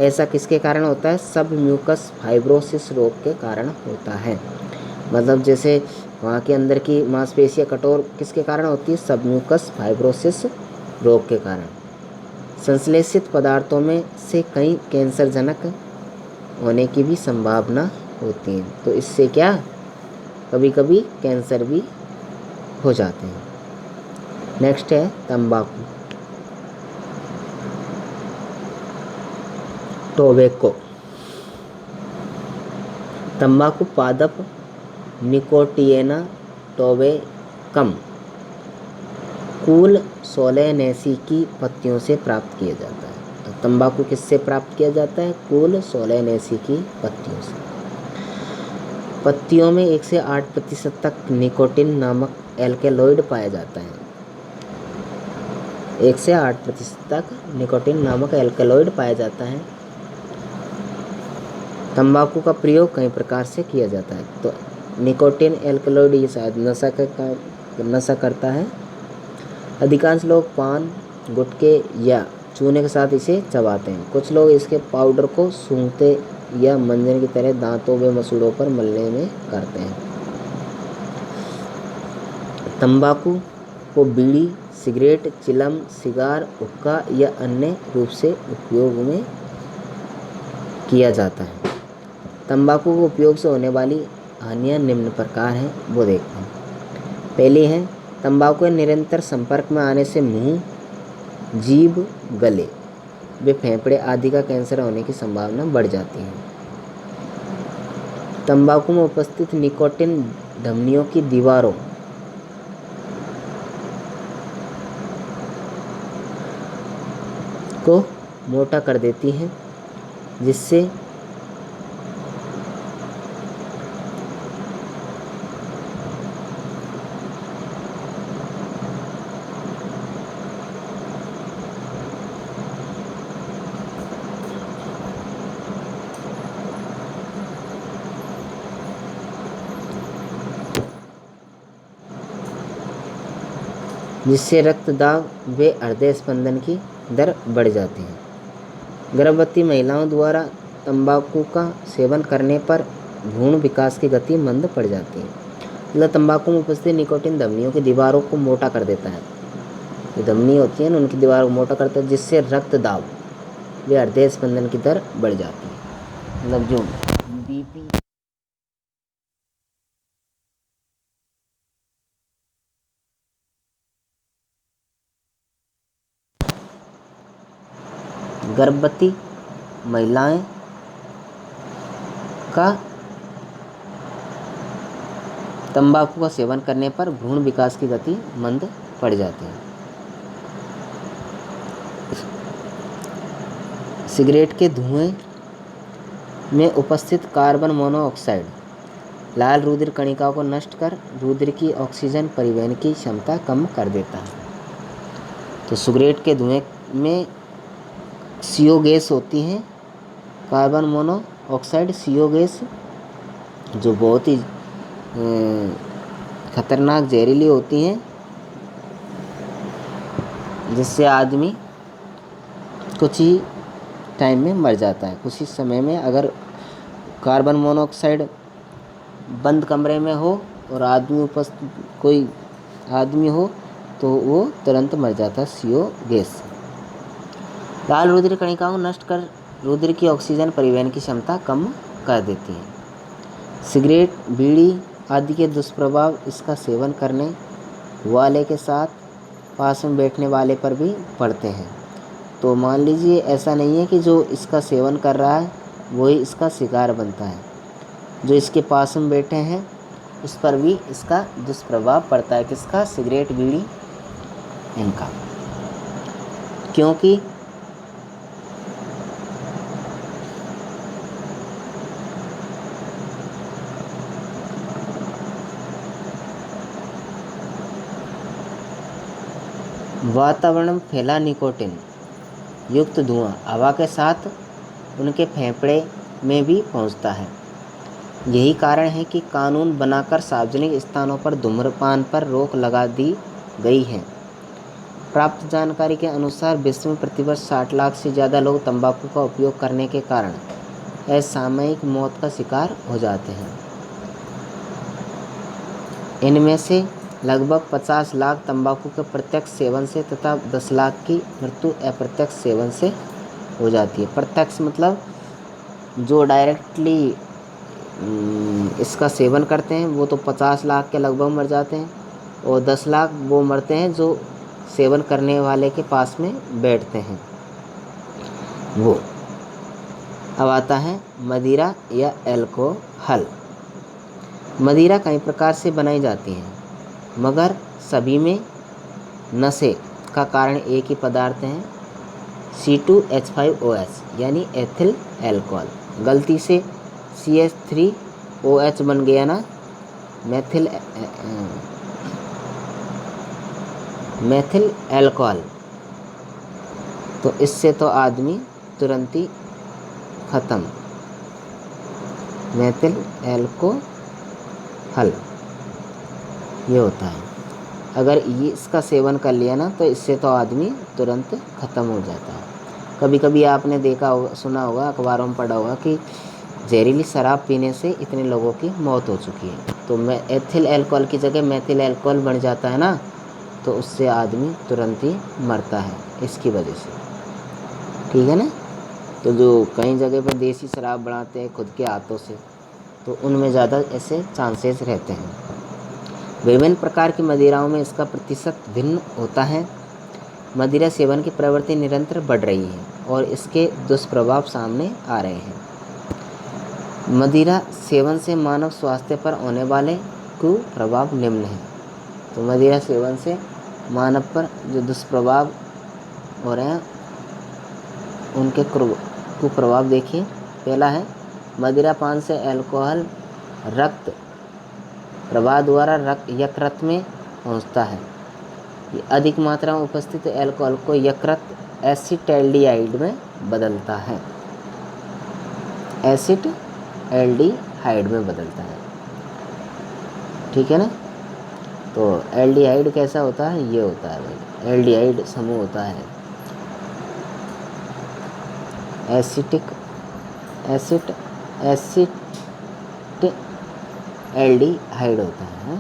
ऐसा किसके कारण होता है? सब म्यूकस फाइब्रोसिस रोग के कारण होता है। मतलब जैसे वहाँ के अंदर की मांसपेशियां कठोर किसके कारण होती है? सब म्यूकस फाइब्रोसिस रोग के कारण। संश्लेषित पदार्थों में से कई कैंसरजनक होने की भी संभावना होती है, तो इससे क्या कभी कभी कैंसर भी हो जाते हैं। नेक्स्ट है तंबाकू, टोबैको। तंबाकू पादप निकोटिएना टोबैकम कूल सोलेनेसी की पत्तियों से प्राप्त किया जाता है। तो तंबाकू किससे प्राप्त किया जाता है? कूल सोलेनेसी की पत्तियों से। पत्तियों में 1 से 8% तक निकोटिन नामक एल्केलॉइड पाया जाता है। 1 से 8% तक निकोटिन नामक एल्केलॉइड पाया जाता है। तंबाकू का प्रयोग कई प्रकार से किया जाता है। तो निकोटिन एल्केलॉइड ये शायद नशा करता है। अधिकांश लोग पान, गुटखे या चूने के साथ इसे चबाते हैं। कुछ लोग इसके पाउडर को सूंघते या मंजन की तरह दांतों व मसूड़ों पर मलने में करते हैं। तंबाकू को बीड़ी, सिगरेट, चिलम, सिगार, हुक्का या अन्य रूप से उपयोग में किया जाता है। तंबाकू के उपयोग से होने वाली हानियाँ निम्न प्रकार हैं, वो देखते हैं। पहली है, तंबाकू के निरंतर संपर्क में आने से मुंह, जीभ, गले व फेफड़े आदि का कैंसर होने की संभावना बढ़ जाती है। तंबाकू में उपस्थित निकोटिन धमनियों की दीवारों को मोटा कर देती है, जिससे रक्तदाब व हृदय स्पंदन की दर बढ़ जाती है। गर्भवती महिलाओं द्वारा तंबाकू का सेवन करने पर भ्रूण विकास की गति मंद पड़ जाती है। मतलब तंबाकू में उपस्थित निकोटिन धमनियों की दीवारों को मोटा कर देता है। ये धमनी होती है ना, उनकी दीवारों को मोटा करता है, जिससे रक्तदाब व हृदय स्पंदन की दर बढ़ जाती है। मतलब जो बीपी गर्भवती महिलाएं का तंबाकू का सेवन करने पर भ्रूण विकास की गति मंद पड़ जाती है। सिगरेट के धुएं में उपस्थित कार्बन मोनोऑक्साइड लाल रुधिर कणिकाओं को नष्ट कर रुधिर की ऑक्सीजन परिवहन की क्षमता कम कर देता है। तो सिगरेट के धुएं में CO गैस होती है, कार्बन मोनोऑक्साइड CO गैस, जो बहुत ही खतरनाक जहरीली होती हैं, जिससे आदमी कुछ ही टाइम में मर जाता है। कुछ ही समय में अगर कार्बन मोनोऑक्साइड बंद कमरे में हो और कोई आदमी हो तो वो तुरंत मर जाता है CO गैस से। लाल रुधिर कणिकाओं को नष्ट कर रुधिर की ऑक्सीजन परिवहन की क्षमता कम कर देती है। सिगरेट, बीड़ी आदि के दुष्प्रभाव इसका सेवन करने वाले के साथ पास में बैठने वाले पर भी पड़ते हैं। तो मान लीजिए ऐसा नहीं है कि जो इसका सेवन कर रहा है वही इसका शिकार बनता है, जो इसके पास में बैठे हैं उस पर भी इसका दुष्प्रभाव पड़ता है। किसका? सिगरेट, बीड़ी इनका। क्योंकि वातावरण में फैला निकोटिन युक्त धुआं हवा के साथ उनके फेफड़े में भी पहुंचता है। यही कारण है कि कानून बनाकर सार्वजनिक स्थानों पर धूम्रपान पर रोक लगा दी गई है। प्राप्त जानकारी के अनुसार विश्व में प्रतिवर्ष 60 लाख से ज़्यादा लोग तंबाकू का उपयोग करने के कारण असामयिक मौत का शिकार हो जाते हैं। इनमें से लगभग 50 लाख तंबाकू के प्रत्यक्ष सेवन से तथा 10 लाख की मृत्यु अप्रत्यक्ष सेवन से हो जाती है। प्रत्यक्ष मतलब जो डायरेक्टली इसका सेवन करते हैं वो तो 50 लाख के लगभग मर जाते हैं, और 10 लाख वो मरते हैं जो सेवन करने वाले के पास में बैठते हैं वो। अब आता है मदिरा या अल्कोहल। मदिरा कई प्रकार से बनाई जाती है, मगर सभी में नशे का कारण एक ही पदार्थ है, C2H5OH यानी एथिल अल्कोहल। गलती से CH3OH बन गया ना, मेथिल अल्कोहल, तो इससे तो आदमी तुरंत ही ख़त्म। मेथिल अल्कोहल ये होता है। अगर ये इसका सेवन कर लिया ना तो इससे तो आदमी तुरंत ख़त्म हो जाता है। कभी कभी आपने देखा होगा, सुना होगा, अखबारों में पढ़ा होगा कि जहरीली शराब पीने से इतने लोगों की मौत हो चुकी है। तो एथिल अल्कोहल की जगह मेथिल अल्कोहल बन जाता है ना, तो उससे आदमी तुरंत ही मरता है इसकी वजह से। ठीक है ना। तो जो कई जगह पर देसी शराब बनाते हैं खुद के हाथों से, तो उनमें ज़्यादा ऐसे चांसेस रहते हैं। विभिन्न प्रकार की मदिराओं में इसका प्रतिशत भिन्न होता है। मदिरा सेवन की प्रवृत्ति निरंतर बढ़ रही है और इसके दुष्प्रभाव सामने आ रहे हैं। मदिरा सेवन से मानव स्वास्थ्य पर होने वाले कुप्रभाव निम्न हैं। तो मदिरा सेवन से मानव पर जो दुष्प्रभाव हो रहे हैं उनके कुप्रभाव देखिए। पहला है मदिरा पान से अल्कोहल रक्त प्रवाह द्वारा यकृत में पहुंचता है। ये अधिक मात्रा में उपस्थित अल्कोहल को यकृत एसिटाल्डिहाइड में बदलता है। एसिटाल्डिहाइड में बदलता है। ठीक है ना। तो एल्डिहाइड कैसा होता है? ये होता है भाई, एल्डिहाइड समूह होता है। एल्डिहाइड होता है,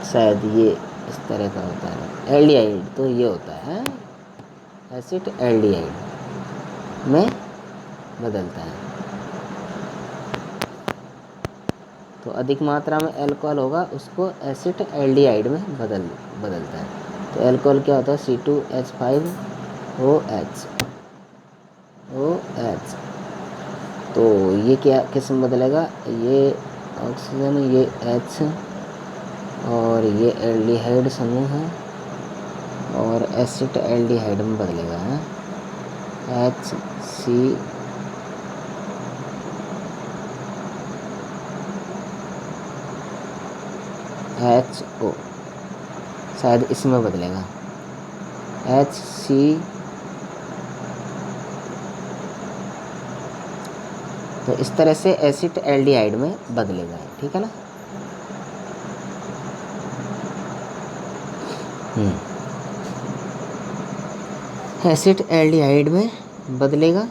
शायद ये इस तरह का होता है एल्डिहाइड। तो ये होता है एसिटाल्डिहाइड में बदलता है। तो अधिक मात्रा में अल्कोहल होगा उसको एसिटाल्डिहाइड में बदलता है। तो अल्कोहल क्या होता है? C2H5OH। तो ये क्या किस में बदलेगा? ये ऑक्सीजन, ये H और ये एल्डिहाइड समूह है और एसिटाल्डिहाइड में बदलेगा है HCHO, शायद इसमें बदलेगा HC। तो इस तरह से एसिड एल्डिहाइड में बदलेगा, ठीक है ना। एसिड एल्डिहाइड में बदलेगा।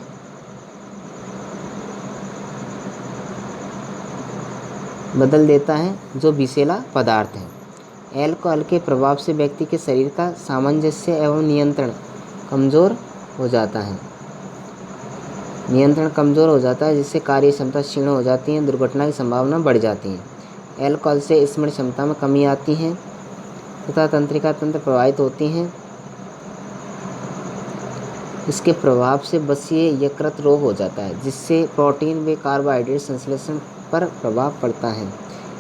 बदल देता है जो विषैला पदार्थ है। एल्कोहल के प्रभाव से व्यक्ति के शरीर का सामंजस्य एवं नियंत्रण कमज़ोर हो जाता है। जिससे कार्य क्षमता क्षीण हो जाती है, दुर्घटना की संभावना बढ़ जाती है। एल्कोहल से स्मरण क्षमता में कमी आती है तथा तंत्रिका तंत्र प्रभावित होती हैं। इसके प्रभाव से बसीय यकृत रोग हो जाता है, जिससे प्रोटीन व कार्बोहाइड्रेट संश्लेषण पर प्रभाव पड़ता है।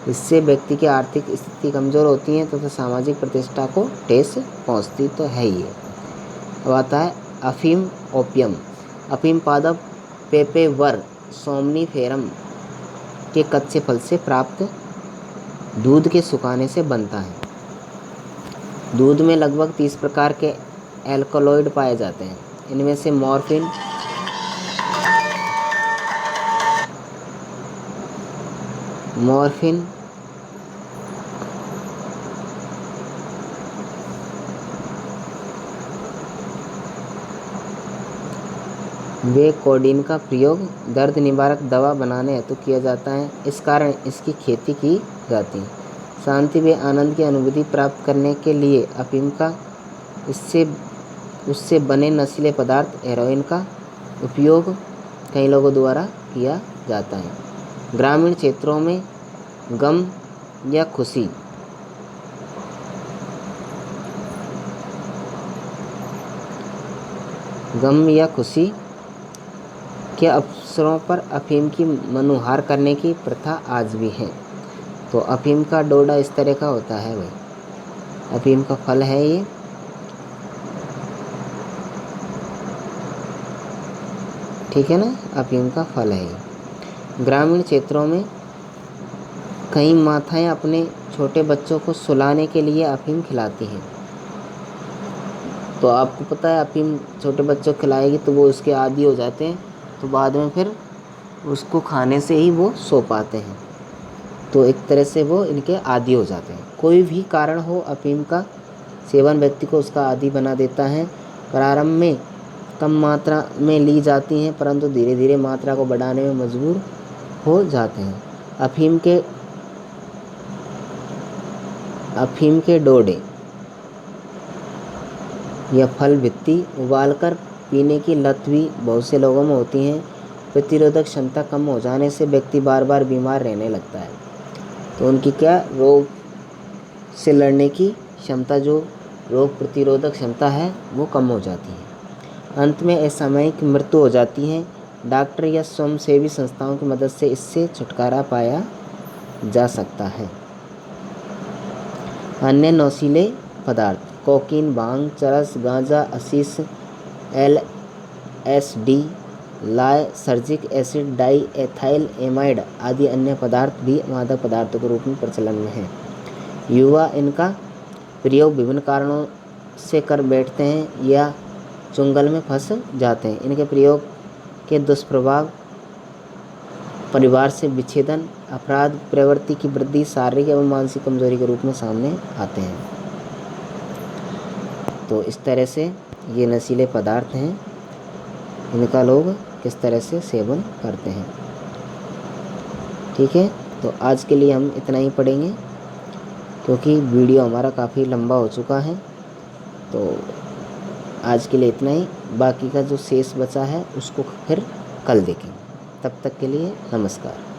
इससे व्यक्ति की आर्थिक स्थिति कमज़ोर होती है तथा सामाजिक प्रतिष्ठा को ठेस पहुंचती तो है ही। अब आता है अफीम ओपियम। अफीम पादप पेपेवर सोमनीफेरम के कच्चे फल से प्राप्त दूध के सुखाने से बनता है। दूध में लगभग 30 प्रकार के एल्कलॉइड पाए जाते हैं। इनमें से मॉर्फिन, वे कोडीन का प्रयोग दर्द निवारक दवा बनाने हेतु किया जाता है। इस कारण इसकी खेती की जाती है। शांति व आनंद की अनुभूति प्राप्त करने के लिए अफीम का उससे बने नशीले पदार्थ हेरोइन का उपयोग कई लोगों द्वारा किया जाता है। ग्रामीण क्षेत्रों में गम या खुशी के अवसरों पर अफीम की मनुहार करने की प्रथा आज भी है। तो अफीम का डोडा इस तरह का होता है भाई। अफीम का फल है ये। ठीक है ना, अफीम का फल है ये। ग्रामीण क्षेत्रों में कई माताएं अपने छोटे बच्चों को सुलाने के लिए अफीम खिलाती हैं। तो आपको पता है अफीम छोटे बच्चों को खिलाएगी तो वो उसके आदी हो जाते हैं, तो बाद में फिर उसको खाने से ही वो सो पाते हैं। तो एक तरह से वो इनके आदी हो जाते हैं। कोई भी कारण हो, अफीम का सेवन व्यक्ति को उसका आदी बना देता है। प्रारंभ में कम मात्रा में ली जाती हैं, परंतु धीरे धीरे मात्रा को बढ़ाने में मजबूर हो जाते हैं। अफीम के डोडे या फल भित्ती उबालकर पीने की लत भी बहुत से लोगों में होती है। प्रतिरोधक क्षमता कम हो जाने से व्यक्ति बार बार बीमार रहने लगता है। तो उनकी क्या रोग से लड़ने की क्षमता, जो रोग प्रतिरोधक क्षमता है, वो कम हो जाती है। अंत में असामयिक मृत्यु हो जाती है। डॉक्टर या स्वयंसेवी संस्थाओं की मदद से इससे छुटकारा पाया जा सकता है। अन्य नशीले पदार्थ cocaine, bhang, charas, ganja, hashish, LSD, lysergic acid, diethylamide आदि अन्य पदार्थ भी मादक पदार्थों के रूप में प्रचलन में हैं। युवा इनका प्रयोग विभिन्न कारणों से कर बैठते हैं या चुंगल में फंस जाते हैं। इनके प्रयोग के दुष्प्रभाव परिवार से विच्छेदन, अपराध प्रवृत्ति की वृद्धि, शारीरिक एवं मानसिक कमजोरी के रूप में सामने आते हैं। तो इस तरह से ये नशीले पदार्थ हैं, इनका लोग किस तरह से सेवन करते हैं। ठीक है, तो आज के लिए हम इतना ही पढ़ेंगे क्योंकि वीडियो हमारा काफ़ी लंबा हो चुका है। तो आज के लिए इतना ही। बाकी का जो शेष बचा है उसको फिर कल देखेंगे। तब तक के लिए नमस्कार।